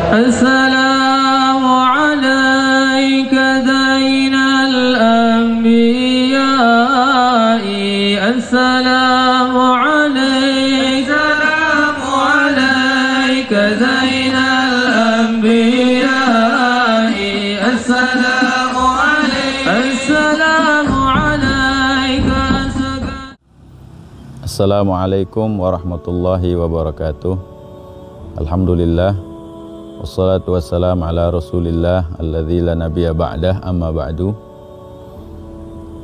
السلام عليك زين الأنبياء السلام عليك زين الأنبياء السلام عليك. Assalamualaikum warahmatullahi wabarakatuh. Alhamdulillah, wassalatu wassalamu ala rasulillah alladzi la nabiyya ba'dah, amma ba'du.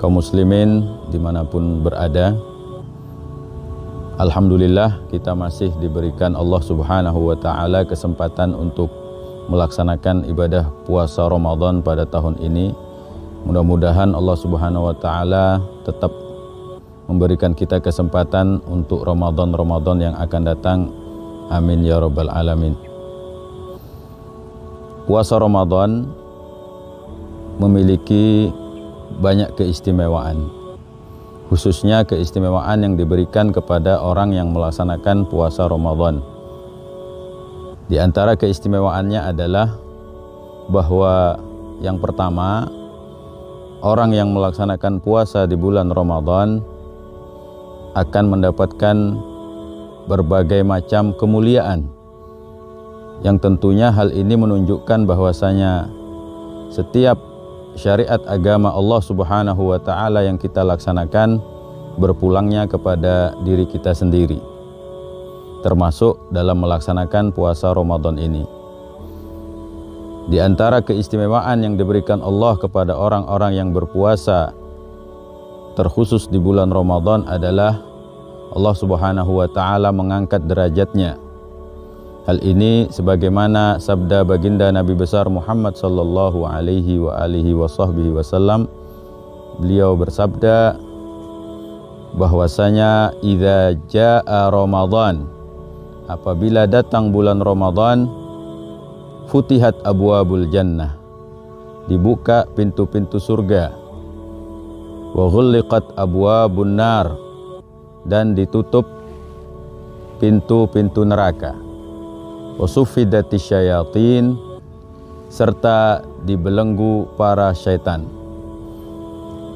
Kaum muslimin dimanapun berada, alhamdulillah kita masih diberikan Allah subhanahu wa ta'ala kesempatan untuk melaksanakan ibadah puasa Ramadan pada tahun ini. Mudah-mudahan Allah subhanahu wa ta'ala tetap memberikan kita kesempatan untuk Ramadan yang akan datang. Amin ya rabbal alamin. Puasa Ramadan memiliki banyak keistimewaan, khususnya keistimewaan yang diberikan kepada orang yang melaksanakan puasa Ramadan. Di antara keistimewaannya adalah bahwa yang pertama, orang yang melaksanakan puasa di bulan Ramadan akan mendapatkan berbagai macam kemuliaan, yang tentunya hal ini menunjukkan bahwasanya setiap syariat agama Allah subhanahu wa ta'ala yang kita laksanakan berpulangnya kepada diri kita sendiri, termasuk dalam melaksanakan puasa Ramadan ini. Di antara keistimewaan yang diberikan Allah kepada orang-orang yang berpuasa terkhusus di bulan Ramadan adalah Allah subhanahu wa ta'ala mengangkat derajatnya. Hal ini sebagaimana sabda baginda Nabi besar Muhammad sallallahu alaihi wa alihi wa sahbihi wasallam. Beliau bersabda bahwasanya idza jaa Ramadan, apabila datang bulan Ramadan, futihat abwabul jannah, dibuka pintu-pintu surga, wa ghulliqat abwabun nar, dan ditutup pintu-pintu neraka, wa suffidatis syayatin, serta dibelenggu para syaitan.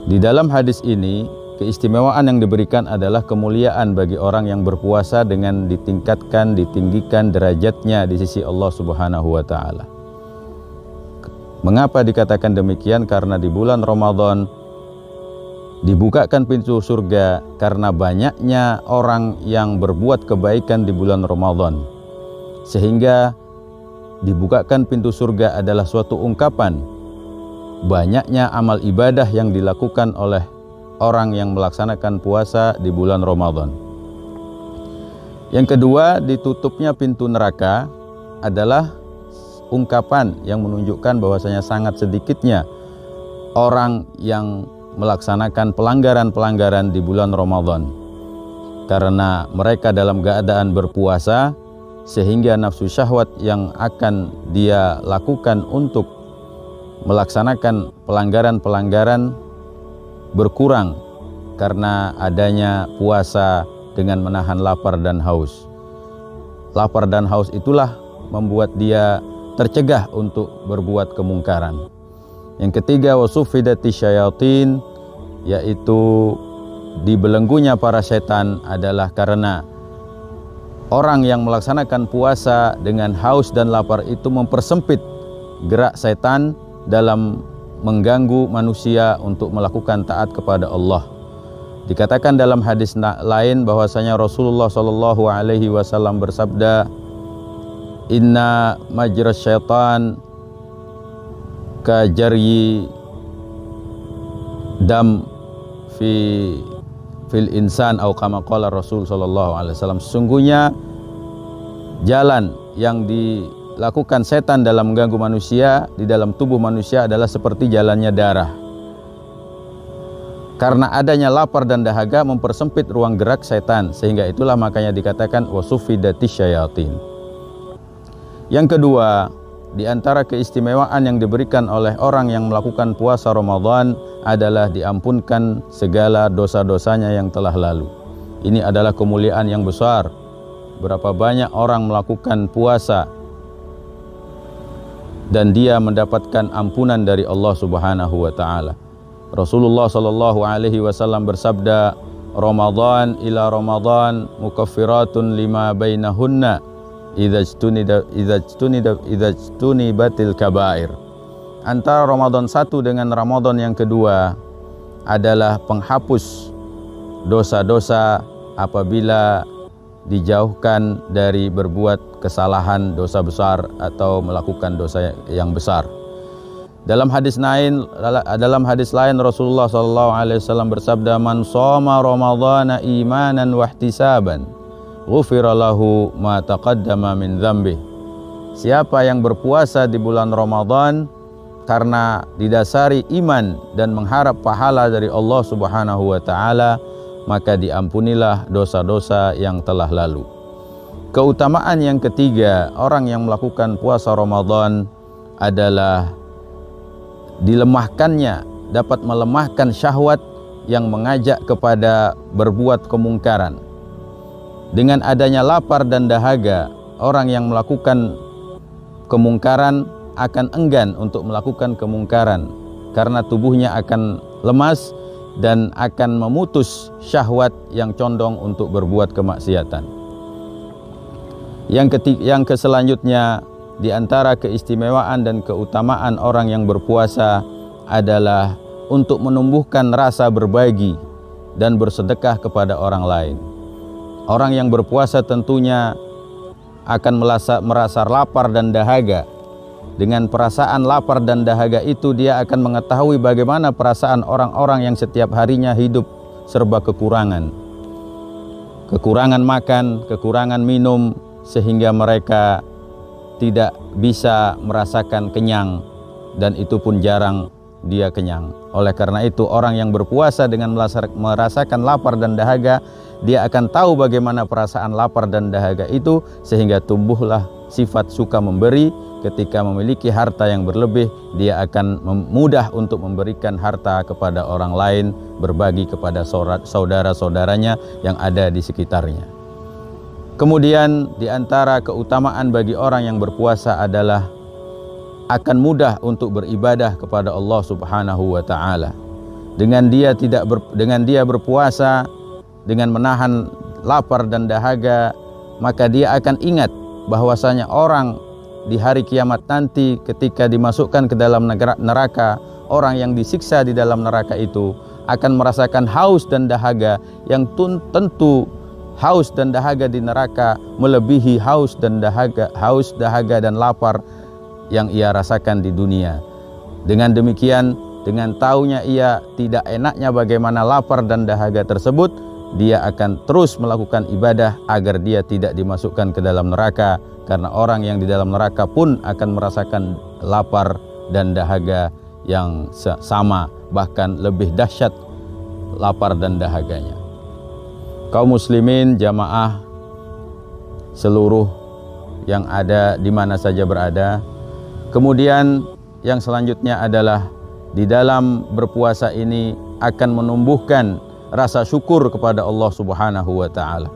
Di dalam hadis ini, keistimewaan yang diberikan adalah kemuliaan bagi orang yang berpuasa dengan ditingkatkan, ditinggikan derajatnya di sisi Allah subhanahu wa ta'ala. Mengapa dikatakan demikian? Karena di bulan Ramadan dibukakan pintu surga karena banyaknya orang yang berbuat kebaikan di bulan Ramadan, sehingga dibukakan pintu surga adalah suatu ungkapan banyaknya amal ibadah yang dilakukan oleh orang yang melaksanakan puasa di bulan Ramadan. Yang kedua, ditutupnya pintu neraka adalah ungkapan yang menunjukkan bahwasanya sangat sedikitnya orang yang melaksanakan pelanggaran-pelanggaran di bulan Ramadan, karena mereka dalam keadaan berpuasa sehingga nafsu syahwat yang akan dia lakukan untuk melaksanakan pelanggaran-pelanggaran berkurang karena adanya puasa dengan menahan lapar dan haus. Lapar dan haus itulah membuat dia tercegah untuk berbuat kemungkaran. Yang ketiga, wasuffidatis syayatin, yaitu dibelenggunya para setan adalah karena orang yang melaksanakan puasa dengan haus dan lapar itu mempersempit gerak setan dalam mengganggu manusia untuk melakukan taat kepada Allah. Dikatakan dalam hadis lain bahwasanya Rasulullah sallallahu alaihi wasallam bersabda, inna majras syaitan kajaryi dam fil insan atau kama qala Rasul sallallahu alaihi wasallam. Sesungguhnya jalan yang dilakukan setan dalam mengganggu manusia di dalam tubuh manusia adalah seperti jalannya darah. Karena adanya lapar dan dahaga mempersempit ruang gerak setan, sehingga itulah makanya dikatakan wasuffidatis syayatin. Yang kedua, di antara keistimewaan yang diberikan oleh orang yang melakukan puasa Ramadan adalah diampunkan segala dosa-dosanya yang telah lalu. Ini adalah kemuliaan yang besar. Berapa banyak orang melakukan puasa dan dia mendapatkan ampunan dari Allah Subhanahu wa taala. Rasulullah sallallahu alaihi wasallam bersabda, Ramadan ila Ramadan mukaffiratun lima bainahunna idza ijtunibatil kabair. Antara Ramadan satu dengan Ramadan yang kedua adalah penghapus dosa-dosa apabila dijauhkan dari berbuat kesalahan, dosa besar atau melakukan dosa yang besar. Dalam hadis lain Rasulullah SAW bersabda, man shoma ramadhana imanan wa ihtisaban ghufira lahu ma taqaddama min dzambih. Siapa yang berpuasa di bulan Ramadan karena didasari iman dan mengharap pahala dari Allah Subhanahu wa taala, maka diampunilah dosa-dosa yang telah lalu. Keutamaan yang ketiga orang yang melakukan puasa Ramadan adalah dilemahkannya, dapat melemahkan syahwat yang mengajak kepada berbuat kemungkaran. Dengan adanya lapar dan dahaga, orang yang melakukan kemungkaran akan enggan untuk melakukan kemungkaran karena tubuhnya akan lemas dan akan memutus syahwat yang condong untuk berbuat kemaksiatan. Yang selanjutnya, di antara keistimewaan dan keutamaan orang yang berpuasa adalah untuk menumbuhkan rasa berbagi dan bersedekah kepada orang lain. Orang yang berpuasa tentunya akan merasa lapar dan dahaga. Dengan perasaan lapar dan dahaga itu, dia akan mengetahui bagaimana perasaan orang-orang yang setiap harinya hidup serba kekurangan. Kekurangan makan, kekurangan minum, sehingga mereka tidak bisa merasakan kenyang, dan itu pun jarang dia kenyang. Oleh karena itu, orang yang berpuasa dengan merasakan lapar dan dahaga, dia akan tahu bagaimana perasaan lapar dan dahaga itu, sehingga tumbuhlah sifat suka memberi. Ketika memiliki harta yang berlebih, dia akan mudah untuk memberikan harta kepada orang lain, berbagi kepada saudara-saudaranya yang ada di sekitarnya. Kemudian di antara keutamaan bagi orang yang berpuasa adalah akan mudah untuk beribadah kepada Allah Subhanahu wa taala. Dengan dia berpuasa dengan menahan lapar dan dahaga, maka dia akan ingat bahwasanya orang di hari kiamat nanti ketika dimasukkan ke dalam neraka, orang yang disiksa di dalam neraka itu akan merasakan haus dan dahaga yang tentu haus dan dahaga di neraka melebihi haus dahaga dan lapar yang ia rasakan di dunia. Dengan demikian, dengan taunya ia tidak enaknya bagaimana lapar dan dahaga tersebut, dia akan terus melakukan ibadah agar dia tidak dimasukkan ke dalam neraka, karena orang yang di dalam neraka pun akan merasakan lapar dan dahaga yang sama, bahkan lebih dahsyat lapar dan dahaganya. Kaum muslimin jamaah seluruh yang ada di mana saja berada. Kemudian yang selanjutnya adalah di dalam berpuasa ini akan menumbuhkan rasa syukur kepada Allah Subhanahu wa taala.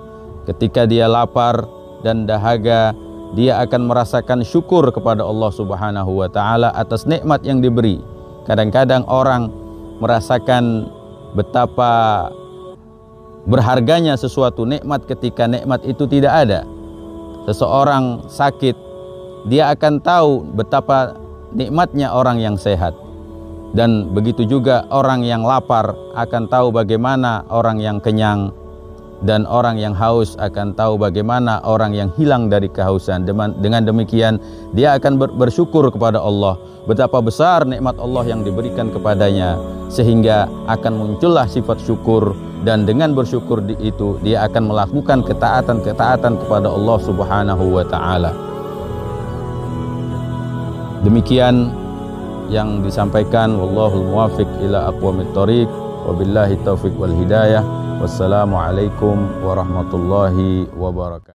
Ketika dia lapar dan dahaga, dia akan merasakan syukur kepada Allah Subhanahu wa taala atas nikmat yang diberi. Kadang-kadang orang merasakan betapa berharganya sesuatu nikmat ketika nikmat itu tidak ada. Seseorang sakit, dia akan tahu betapa nikmatnya orang yang sehat. Dan begitu juga orang yang lapar akan tahu bagaimana orang yang kenyang, dan orang yang haus akan tahu bagaimana orang yang hilang dari kehausan. Dengan demikian dia akan bersyukur kepada Allah, betapa besar nikmat Allah yang diberikan kepadanya, sehingga akan muncullah sifat syukur, dan dengan bersyukur itu dia akan melakukan ketaatan kepada Allah Subhanahu wa taala. Demikian yang disampaikan, wallahul muwaffiq ila aqwamit thoriq, wabillahi taufiq wal hidayah. Wassalamualaikum warahmatullahi wabarakatuh.